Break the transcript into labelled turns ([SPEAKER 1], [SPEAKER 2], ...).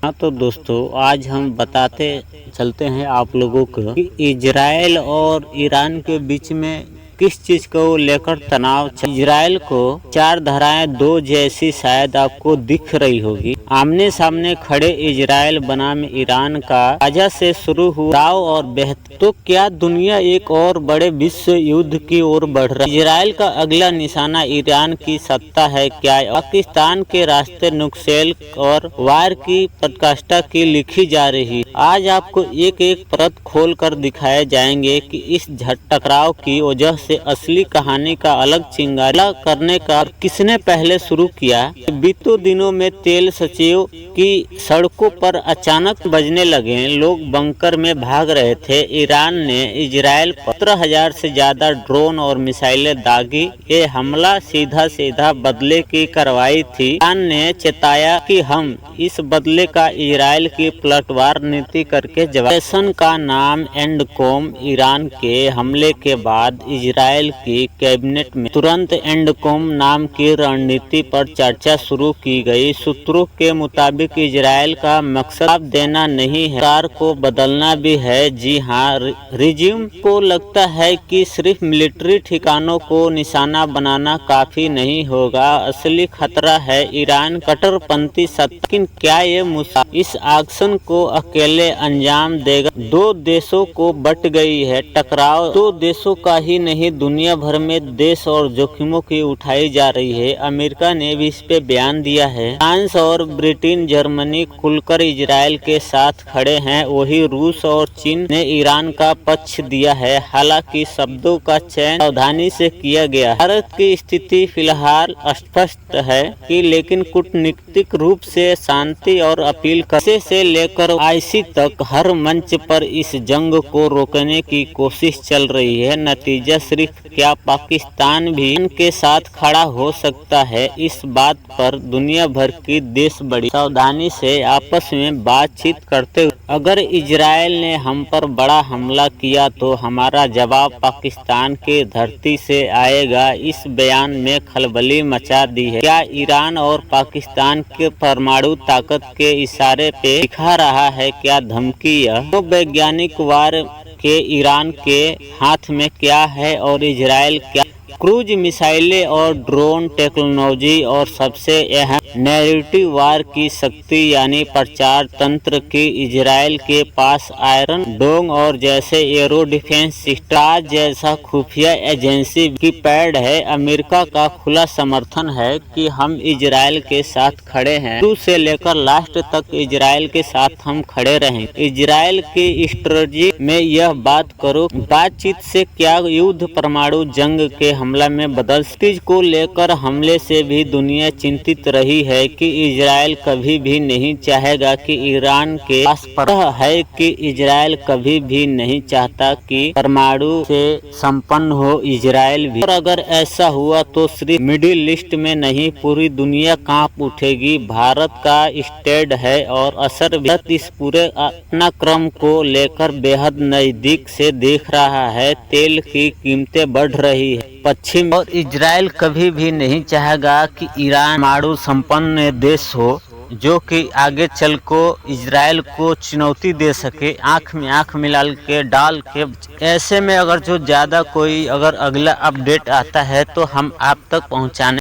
[SPEAKER 1] हाँ तो दोस्तों, आज हम बताते चलते हैं आप लोगों को कि इजराइल और ईरान के बीच में किस चीज को लेकर तनाव इजराइल को चार धाराएं दो जैसी शायद आपको दिख रही होगी। आमने सामने खड़े इजराइल बनाम ईरान का गाजा से शुरू हुआ और बेहतर, तो क्या दुनिया एक और बड़े विश्व युद्ध की ओर बढ़ रहा है? इजराइल का अगला निशाना ईरान की सत्ता है क्या? पाकिस्तान के रास्ते नुक्सेल और वार की पराकाष्ठा की लिखी जा रही। आज आपको एक एक परत खोल कर दिखाए जाएंगे कि इस टकराव की वजह से असली कहानी का अलग चिंगारा करने का किसने पहले शुरू किया। बीतों दिनों में तेल सचिव की सड़कों पर अचानक बजने लगे, लोग बंकर में भाग रहे थे। ईरान ने इजराइल पर 17,000 से ज्यादा ड्रोन और मिसाइलें दागी। ये हमला सीधा बदले की कार्रवाई थी। ईरान ने चेताया कि हम इस बदले का इजराइल की पलटवार नीति करके जवाब। ऑपरेशन का नाम एंडकॉम। ईरान के हमले के बाद इजराइल की कैबिनेट में तुरंत एंडकॉम नाम की रणनीति पर चर्चा शुरू की गई। सूत्रों के मुताबिक इजराइल का मकसद देना नहीं है, सरकार को बदलना भी है। जी हाँ, रिज्यूम को लगता है कि सिर्फ मिलिट्री ठिकानों को निशाना बनाना काफी नहीं होगा। असली खतरा है ईरान कट्टरपंथी सत्ता। लेकिन क्या ये इस एक्शन को अकेले अंजाम देगा? दो देशों को बट गई है टकराव। दो देशों का ही नहीं, दुनिया भर में देश और जोखिमों की उठाई जा रही है। अमेरिका ने भी इस पे बयान दिया है। फ्रांस और ब्रिटेन, जर्मनी खुलकर इजराइल के साथ खड़े हैं। वही रूस और चीन ने ईरान का पक्ष दिया है। हालांकि शब्दों का चयन सावधानी से किया गया। भारत की स्थिति फिलहाल स्पष्ट है कि लेकिन कूटनीतिक रूप से शांति और अपील करने से लेकर आईसी तक हर मंच पर इस जंग को रोकने की कोशिश चल रही है। नतीजा सिर्फ क्या पाकिस्तान भी इनके साथ खड़ा हो सकता है, इस बात पर दुनिया भर की देश बड़ी सावधानी से आपस में बातचीत करते हुए। अगर इजराइल ने हम पर बड़ा हमला किया तो हमारा जवाब पाकिस्तान की धरती से आएगा। इस बयान में खलबली मचा दी है। क्या ईरान और पाकिस्तान के परमाणु ताकत के इशारे पे दिखा रहा है क्या धमकी? यह वैज्ञानिक वार के ईरान के हाथ में क्या है और इजराइल क्या? क्रूज मिसाइलें और ड्रोन टेक्नोलॉजी और सबसे अहम नैरेटिव वार की शक्ति यानी प्रचार तंत्र की। इजराइल के पास आयरन डोम और जैसे एरो डिफेंस सिस्टम जैसा खुफिया एजेंसी की पैड है। अमेरिका का खुला समर्थन है कि हम इजराइल के साथ खड़े हैं। शुरू से लेकर लास्ट तक इजराइल के साथ हम खड़े रहेंगे। इजराइल की स्ट्रेटजी में यह बात करो, बातचीत से क्या युद्ध परमाणु जंग के हमला में बदल। चीज को लेकर हमले से भी दुनिया चिंतित रही है कि इजराइल कभी भी नहीं चाहेगा कि ईरान के पास है कि इजराइल कभी भी नहीं चाहता कि परमाणु से संपन्न हो इजराइल भी। और अगर ऐसा हुआ तो सिर्फ मिडिल ईस्ट में नहीं, पूरी दुनिया कांप उठेगी। भारत का स्टैंड है और असर भी इस पूरे घटनाक्रम को लेकर बेहद नजदीक से देख रहा है। तेल की कीमतें बढ़ रही है। पश्चिम और इजराइल कभी भी नहीं चाहेगा कि ईरान परमाणु संपन्न देश हो जो कि आगे चल को इजराइल को चुनौती दे सके, आंख में आंख मिला के डाल के। ऐसे में अगर जो ज्यादा कोई अगर अगला अपडेट आता है तो हम आप तक पहुंचाने